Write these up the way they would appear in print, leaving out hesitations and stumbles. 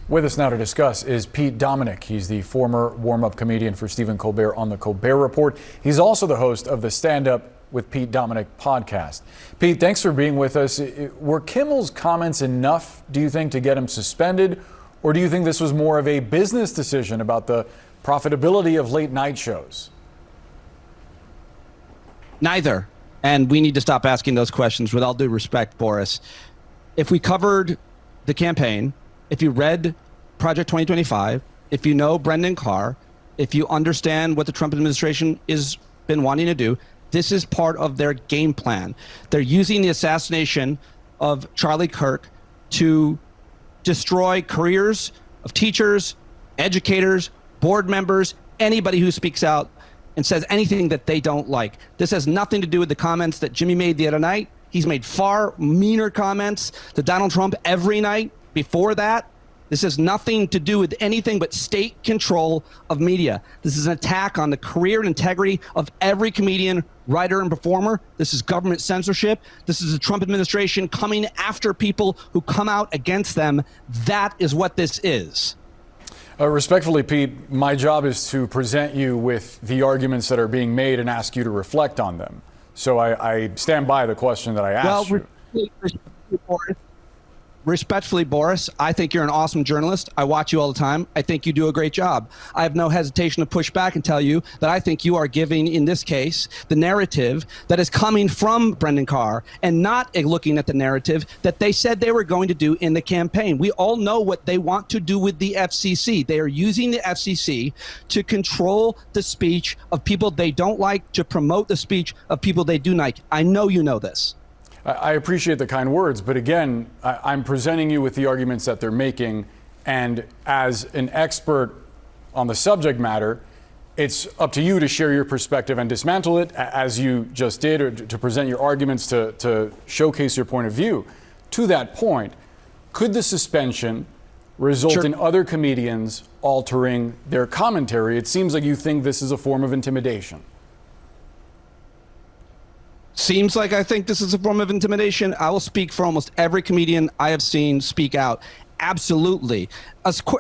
With us now to discuss is Pete Dominick. He's the former warm-up comedian for Stephen Colbert on The Colbert Report. He's also the host of the Stand Up with Pete Dominick podcast. Pete, thanks for being with us. Were Kimmel's comments enough, do you think, to get him suspended? Or do you think this was more of a business decision about the profitability of late night shows? Neither. And we need to stop asking those questions. With all due respect, Boris, if we covered the campaign, if you read Project 2025, if you know Brendan Carr, if you understand what the Trump administration has been wanting to do, this is part of their game plan. They're using the assassination of Charlie Kirk to destroy careers of teachers, educators, board members, anybody who speaks out and says anything that they don't like. This has nothing to do with the comments that Jimmy made the other night. He's made far meaner comments to Donald Trump every night before that. This has nothing to do with anything but state control of media. This is an attack on the career and integrity of every comedian, writer, and performer. This is government censorship. This is the Trump administration coming after people who come out against them. That is what this is. Respectfully, Pete, my job is to present you with the arguments that are being made and ask you to reflect on them. So I stand by the question that I asked you. Respectfully, Boris, I think you're an awesome journalist. I watch you all the time. I think you do a great job. I have no hesitation to push back and tell you that I think you are giving, in this case, the narrative that is coming from Brendan Carr and not looking at the narrative that they said they were going to do in the campaign. We all know what they want to do with the FCC. They are using the FCC to control the speech of people they don't like, to promote the speech of people they do like. I know you know this. I appreciate the kind words, but again, I'm presenting you with the arguments that they're making, and as an expert on the subject matter, it's up to you to share your perspective and dismantle it, as you just did, or to present your arguments to showcase your point of view. To that point, could the suspension result in other comedians altering their commentary? It seems like you think this is a form of intimidation. Seems like I think this is a form of intimidation. I will speak for almost every comedian I have seen speak out. Absolutely.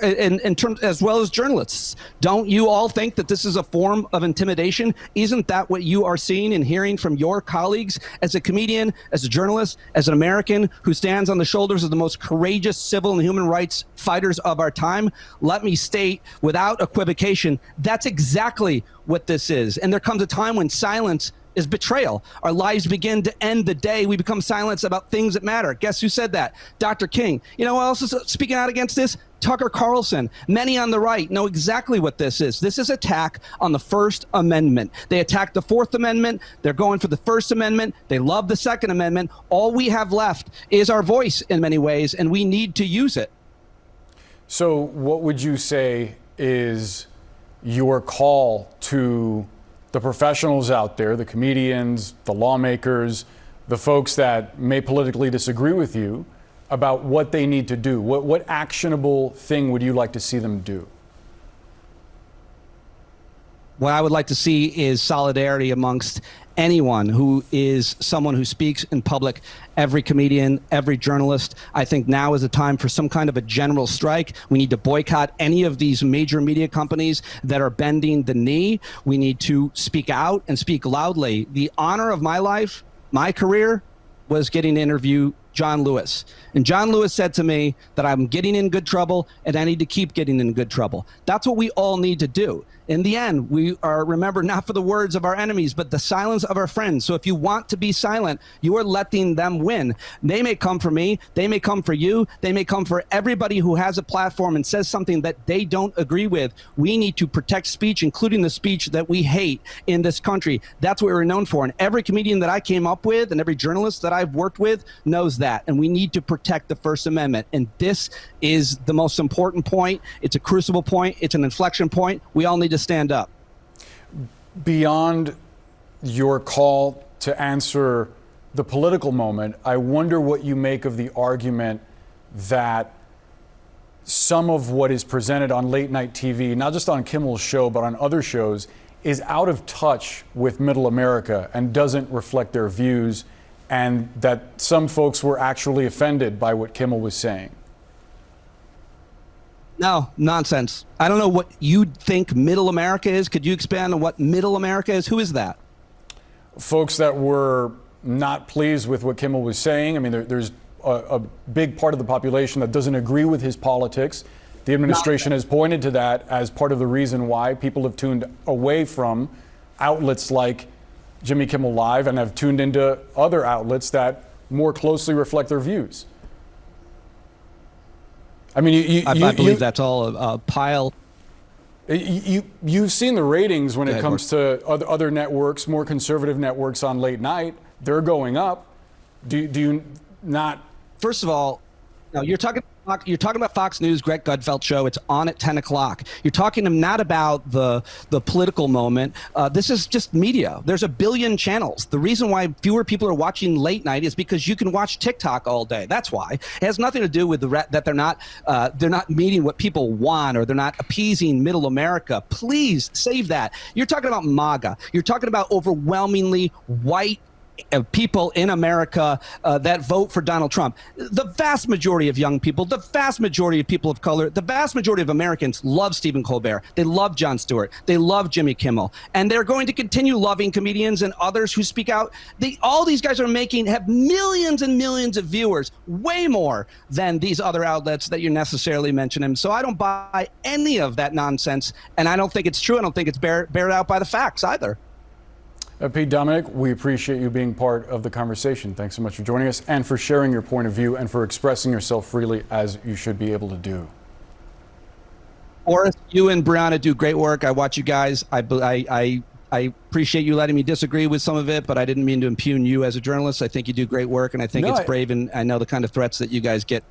In terms, as well as journalists. Don't you all think that this is a form of intimidation? Isn't that what you are seeing and hearing from your colleagues as a comedian, as a journalist, as an American who stands on the shoulders of the most courageous civil and human rights fighters of our time? Let me state without equivocation, that's exactly what this is. And there comes a time when silence is betrayal. Our lives begin to end the day we become silent about things that matter. Guess who said that? Dr. King. You know who else is speaking out against this? Tucker Carlson. Many on the right know exactly what this is. This is attack on the First Amendment. They attacked the Fourth Amendment. They're going for the First Amendment. They love the Second Amendment. All we have left is our voice in many ways, and we need to use it. So what would you say is your call to the professionals out there, the comedians, the lawmakers, the folks that may politically disagree with you, about what they need to do? What actionable thing would you like to see them do? What I would like to see is solidarity amongst anyone who is someone who speaks in public, every comedian, every journalist. I think now is the time for some kind of a general strike. We need to boycott any of these major media companies that are bending the knee. We need to speak out and speak loudly. The honor of my life, my career, was getting to interview John Lewis. And John Lewis said to me that I'm getting in good trouble and I need to keep getting in good trouble. That's what we all need to do. In the end, we are remembered not for the words of our enemies, but the silence of our friends. So if you want to be silent, you are letting them win. They may come for me. They may come for you. They may come for everybody who has a platform and says something that they don't agree with. We need to protect speech, including the speech that we hate in this country. That's what we're known for. And every comedian that I came up with and every journalist that I've worked with knows that. And we need to protect the First Amendment. And this is the most important point. It's a crucible point. It's an inflection point. We all need to stand up. Beyond your call to answer the political moment, I wonder what you make of the argument that some of what is presented on late night TV, not just on Kimmel's show, but on other shows, is out of touch with middle America and doesn't reflect their views, and that some folks were actually offended by what Kimmel was saying. No, nonsense. I don't know what you think middle America is. Could you expand on what middle America is? Who is that? Folks that were not pleased with what Kimmel was saying. I mean, there's a big part of the population that doesn't agree with his politics. The administration has pointed to that as part of the reason why people have tuned away from outlets like Jimmy Kimmel Live and have tuned into other outlets that more closely reflect their views. I mean, I believe that's all a pile. You've seen the ratings when it comes to other networks, more conservative networks on late night. They're going up. Do you not? First of all, no, you're talking about Fox News, Greg Gutfeld show. It's on at 10 o'clock. You're talking not about the political moment. This is just media. There's a billion channels. The reason why fewer people are watching late night is because you can watch TikTok all day. That's why. It has nothing to do with that they're not meeting what people want, or they're not appeasing middle America. Please save that. You're talking about MAGA. You're talking about overwhelmingly white people in America that vote for Donald Trump. The vast majority of young people, the vast majority of people of color, the vast majority of Americans love Stephen Colbert. They love Jon Stewart. They love Jimmy Kimmel. And they're going to continue loving comedians and others who speak out. All these guys have millions and millions of viewers, way more than these other outlets that you're necessarily mentioning. So I don't buy any of that nonsense, and I don't think it's true. I don't think it's bared out by the facts either. Pete, Dominick, we appreciate you being part of the conversation. Thanks so much for joining us and for sharing your point of view and for expressing yourself freely, as you should be able to do. Boris, you and Brianna do great work. I watch you guys. I appreciate you letting me disagree with some of it, but I didn't mean to impugn you as a journalist. I think you do great work, and I think it's brave, and I know the kind of threats that you guys get.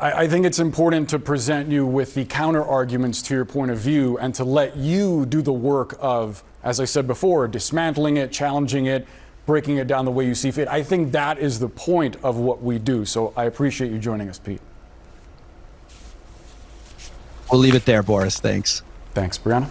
I think it's important to present you with the counter arguments to your point of view and to let you do the work of, as I said before, dismantling it, challenging it, breaking it down the way you see fit. I think that is the point of what we do. So I appreciate you joining us, Pete. We'll leave it there, Boris. Thanks. Thanks, Brianna.